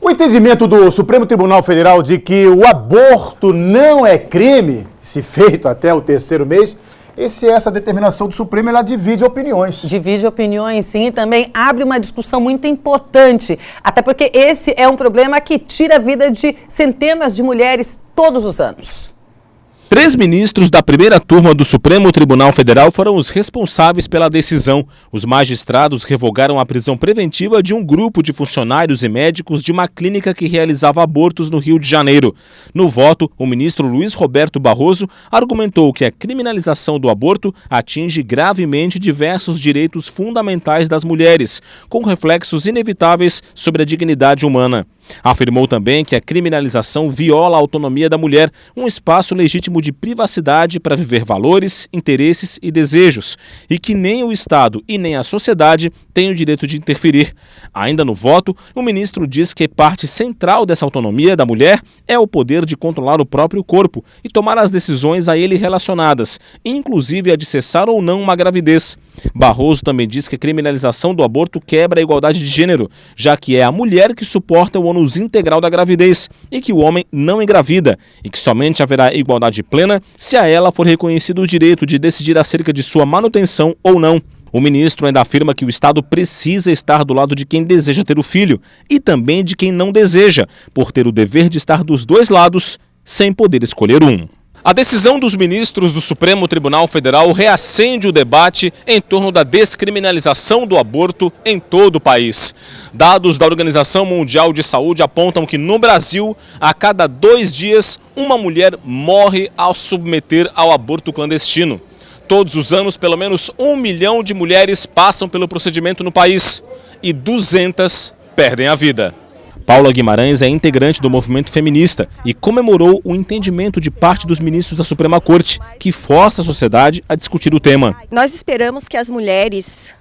O entendimento do Supremo Tribunal Federal de que o aborto não é crime, se feito até o 3º mês, essa determinação do Supremo, ela divide opiniões. Divide opiniões, sim, e também abre uma discussão muito importante, até porque esse é um problema que tira a vida de centenas de mulheres todos os anos. 3 ministros da primeira turma do Supremo Tribunal Federal foram os responsáveis pela decisão. Os magistrados revogaram a prisão preventiva de um grupo de funcionários e médicos de uma clínica que realizava abortos no Rio de Janeiro. No voto, o ministro Luiz Roberto Barroso argumentou que a criminalização do aborto atinge gravemente diversos direitos fundamentais das mulheres, com reflexos inevitáveis sobre a dignidade humana. Afirmou também que a criminalização viola a autonomia da mulher, um espaço legítimo de privacidade para viver valores, interesses e desejos, e que nem o Estado e nem a sociedade têm o direito de interferir. Ainda no voto, o ministro diz que parte central dessa autonomia da mulher é o poder de controlar o próprio corpo e tomar as decisões a ele relacionadas, inclusive a de cessar ou não uma gravidez. Barroso também diz que a criminalização do aborto quebra a igualdade de gênero, já que é a mulher que suporta o ônus integral da gravidez e que o homem não engravida, e que somente haverá igualdade plena se a ela for reconhecido o direito de decidir acerca de sua manutenção ou não. O ministro ainda afirma que o Estado precisa estar do lado de quem deseja ter o filho e também de quem não deseja, por ter o dever de estar dos dois lados, sem poder escolher um. A decisão dos ministros do Supremo Tribunal Federal reacende o debate em torno da descriminalização do aborto em todo o país. Dados da Organização Mundial de Saúde apontam que no Brasil, a cada 2 dias, uma mulher morre ao submeter ao aborto clandestino. Todos os anos, pelo menos 1 milhão de mulheres passam pelo procedimento no país e 200 perdem a vida. Paula Guimarães é integrante do movimento feminista e comemorou o entendimento de parte dos ministros da Suprema Corte, que força a sociedade a discutir o tema. Nós esperamos que as mulheres,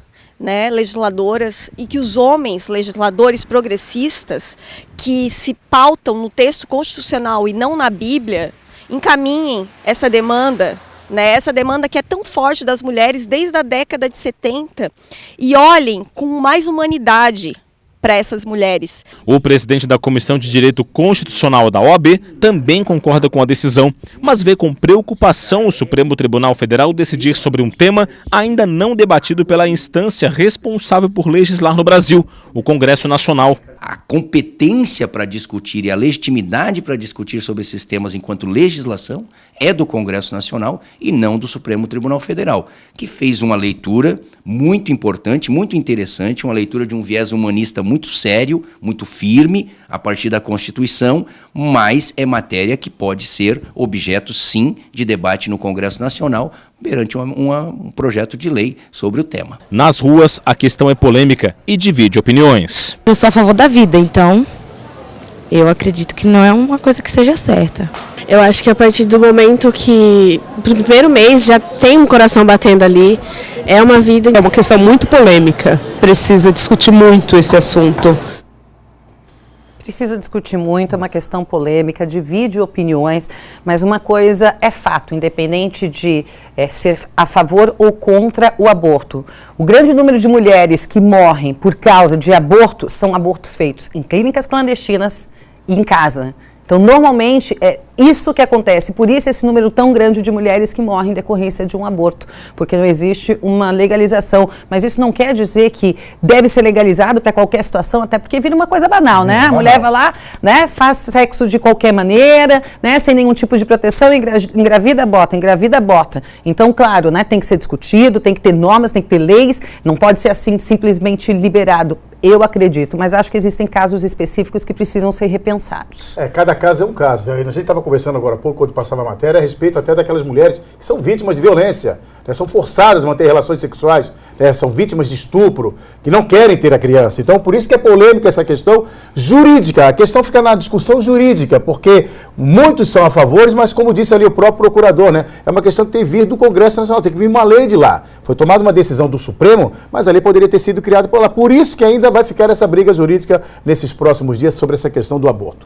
legisladoras, e que os homens legisladores progressistas que se pautam no texto constitucional e não na Bíblia, encaminhem essa demanda, essa demanda que é tão forte das mulheres desde a década de 70, e olhem com mais humanidade para essas mulheres. O presidente da Comissão de Direito Constitucional da OAB também concorda com a decisão, mas vê com preocupação o Supremo Tribunal Federal decidir sobre um tema ainda não debatido pela instância responsável por legislar no Brasil, o Congresso Nacional. A competência para discutir e a legitimidade para discutir sobre esses temas enquanto legislação é do Congresso Nacional e não do Supremo Tribunal Federal, que fez uma leitura muito importante, muito interessante, uma leitura de um viés humanista muito sério, muito firme, a partir da Constituição, mas é matéria que pode ser objeto, sim, de debate no Congresso Nacional, perante um projeto de lei sobre o tema. Nas ruas, a questão é polêmica e divide opiniões. Eu sou a favor da vida, então eu acredito que não é uma coisa que seja certa. Eu acho que a partir do momento que, no primeiro mês, já tem um coração batendo ali, é uma vida... É uma questão muito polêmica, precisa discutir muito esse assunto. Precisa discutir muito, é uma questão polêmica, divide opiniões, mas uma coisa é fato, independente de ser a favor ou contra o aborto. O grande número de mulheres que morrem por causa de aborto são abortos feitos em clínicas clandestinas e em casa. Então, normalmente, é isso que acontece. Por isso, esse número tão grande de mulheres que morrem em decorrência de um aborto, porque não existe uma legalização. Mas isso não quer dizer que deve ser legalizado para qualquer situação, até porque vira uma coisa banal, né? A mulher vai lá, faz sexo de qualquer maneira, sem nenhum tipo de proteção, engravida, bota. Então, claro, tem que ser discutido, tem que ter normas, tem que ter leis, não pode ser assim simplesmente liberado. Eu acredito, mas acho que existem casos específicos que precisam ser repensados. Cada caso é um caso. A gente estava conversando agora há pouco, quando passava a matéria, a respeito até daquelas mulheres que são vítimas de violência, são forçadas a manter relações sexuais, são vítimas de estupro, que não querem ter a criança. Então, por isso que é polêmica essa questão jurídica. A questão fica na discussão jurídica, porque muitos são a favor, mas como disse ali o próprio procurador, é uma questão que tem que vir do Congresso Nacional, tem que vir uma lei de lá. Foi tomada uma decisão do Supremo, mas a lei poderia ter sido criada por lá. Por isso que ainda vai ficar essa briga jurídica nesses próximos dias sobre essa questão do aborto.